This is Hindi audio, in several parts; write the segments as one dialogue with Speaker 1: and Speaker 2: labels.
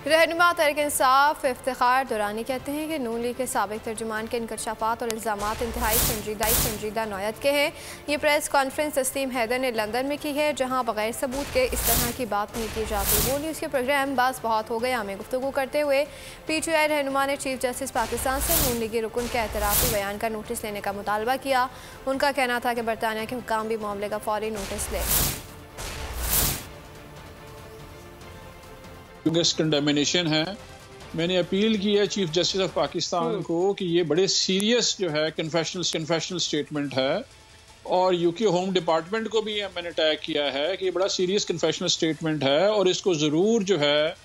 Speaker 1: रहनुमा तहरीक इंसाफ इफ्तिखार दुरानी कहते हैं कि नून लीग के साबिक तर्जुमान के इंकशाफात और इल्ज़ामात इंतहाई संजीदा नौयत के हैं। ये प्रेस कॉन्फ्रेंस तस्लीम हैदर ने लंदन में की है, जहाँ बगैर सबूत के इस तरह की बात नहीं की जाती। वो न्यूज़ के प्रोग्राम बास बहुत हो गया में गुफ्तगू करते हुए PTI रहनुमा ने चीफ जस्टिस पाकिस्तान से नून लीगी रुकन के एतराफ़ी बयान का नोटिस लेने का मुतालबा किया। उनका कहना था कि बरतानिया के हुक्काम भी मामले का फौरी नोटिस लें।
Speaker 2: कंडेमिनेशन है। मैंने अपील की है चीफ जस्टिस ऑफ पाकिस्तान को कि ये बड़े सीरियस जो है कन्फेशनल स्टेटमेंट है, और यूके होम डिपार्टमेंट को भी मैंने टैग किया है कि ये बड़ा सीरियस कन्फेशनल स्टेटमेंट है, और इसको ज़रूर जो है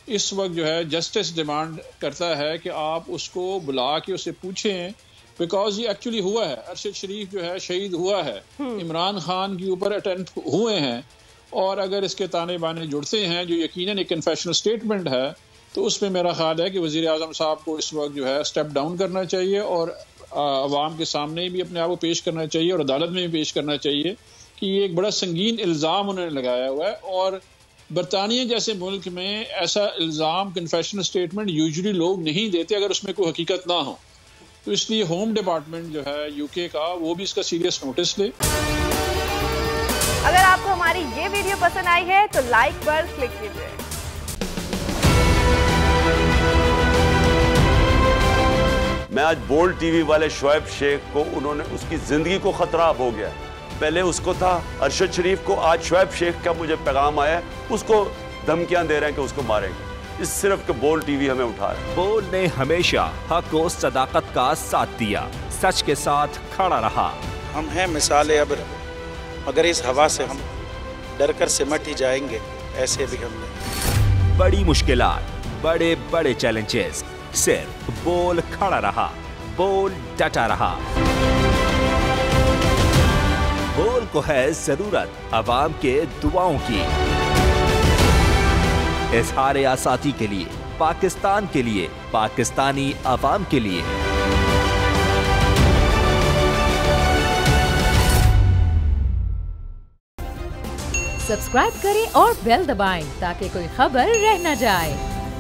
Speaker 2: इस वक्त जो है जस्टिस डिमांड करता है कि आप उसको बुला के उससे पूछें, बिकॉज ये एक्चुअली हुआ है। अरशद शरीफ जो है शहीद हुआ है, इमरान खान के ऊपर अटेम्प्ट हुए हैं, और अगर इसके ताने बाने जुड़ते हैं जो यकीनन एक कन्फेशनल स्टेटमेंट है, तो उसमें मेरा ख्याल है कि वज़ीर आज़म साहब को इस वक्त जो है स्टेप डाउन करना चाहिए, और अवाम के सामने भी अपने आप को पेश करना चाहिए और अदालत में भी पेश करना चाहिए कि ये एक बड़ा संगीन इल्ज़ाम उन्होंने लगाया हुआ है। और बरतानिया जैसे मुल्क में ऐसा इल्ज़ाम कन्फेशनल स्टेटमेंट यूजुअली लोग नहीं देते अगर उसमें कोई हकीकत ना हो, तो इसलिए होम डिपार्टमेंट जो है यूके का वो भी इसका सीरियस नोटिस ले।
Speaker 3: अगर आपको हमारी ये वीडियो पसंद आई है तो लाइक पर क्लिक कीजिए।
Speaker 4: मैं आज बोल्ड टीवी वाले शोएब शेख को, उन्होंने उसकी जिंदगी को खतरा अब हो गया। पहले उसको था अरशद शरीफ को, आज शोएब शेख का मुझे पैगाम आया है, उसको धमकियां दे रहे हैं कि उसको मारेंगे। इस सिर्फ के बोल्ड टीवी हमें उठा रहा है।
Speaker 5: बोल्ड ने हमेशा हक और सदाकत का साथ दिया, सच के साथ खड़ा रहा।
Speaker 6: हम हैं मिसाल अब्र, अगर इस हवा से हम डर कर सिमट ही जाएंगे, ऐसे भी हम नहीं।
Speaker 5: बड़ी मुश्किलात, बड़े बड़े चैलेंजेस, सिर्फ बोल खड़ा रहा, बोल डटा रहा। बोल को है जरूरत अवाम के दुआओं की। इज़हार आसाती के लिए, पाकिस्तान के लिए, पाकिस्तानी अवाम के लिए।
Speaker 7: सब्सक्राइब करें और बेल दबाएं ताकि कोई खबर रह न जाए।